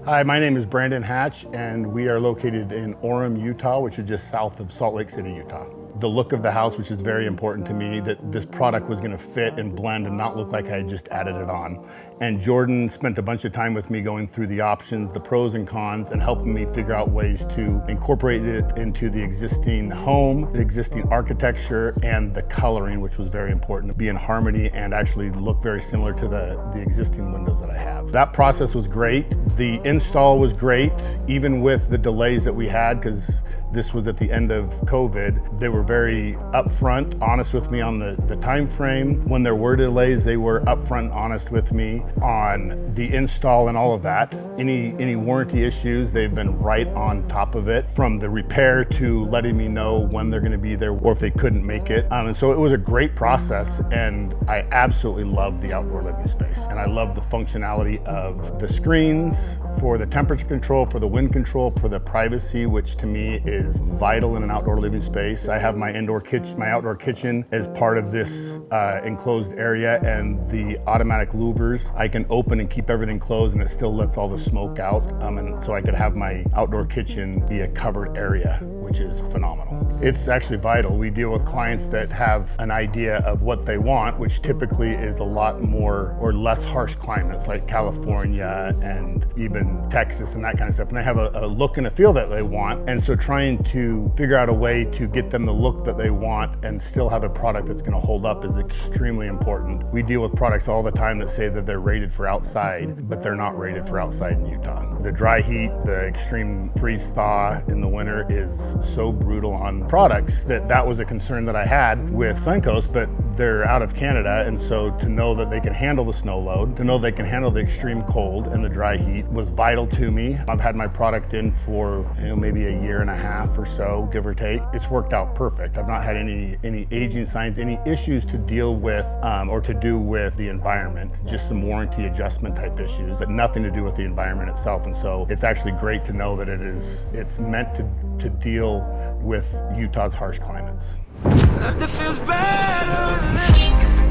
Hi, my name is Brandon Hatch, and we are located in Orem, Utah, which is just south of Salt Lake City, Utah. The look of the house, which is very important to me, that this product was gonna fit and blend and not look like I had just added it on. And Jordan spent a bunch of time with me going through the options, the pros and cons, and helping me figure out ways to incorporate it into the existing home, the existing architecture, and the coloring, which was very important to be in harmony and actually look very similar to the existing windows that I have. That process was great. The install was great, even with the delays that we had, because this was at the end of COVID. They were very upfront, honest with me on the time frame. When there were delays, they were upfront and honest with me on the install and all of that. Any warranty issues, they've been right on top of it, from the repair to letting me know when they're gonna be there or if they couldn't make it. And so it was a great process, and I absolutely love the outdoor living space. And I love the functionality of the screens for the temperature control, for the wind control, for the privacy, which to me is vital in an outdoor living space. I have my outdoor kitchen as part of this enclosed area, and the automatic louvers, I can open and keep everything closed and it still lets all the smoke out. And so I could have my outdoor kitchen be a covered area, which is phenomenal. It's actually vital. We deal with clients that have an idea of what they want, which typically is a lot more or less harsh climates like California and even Texas and that kind of stuff. And they have a look and a feel that they want. And so trying to figure out a way to get them the look that they want and still have a product that's gonna hold up is extremely important. We deal with products all the time that say that they're rated for outside, but they're not rated for outside in Utah. The dry heat, the extreme freeze thaw in the winter is so brutal on products that was a concern that I had with Suncoast, but they're out of Canada, and so to know that they can handle the snow load, to know they can handle the extreme cold and the dry heat was vital to me. I've had my product in for maybe a year and a half or so, give or take. It's worked out perfect. I've not had any aging signs, any issues to deal with or to do with the environment, just some warranty adjustment type issues, but nothing to do with the environment itself. And so it's actually great to know that it's meant to deal with Utah's harsh climates. Nothing feels better than this.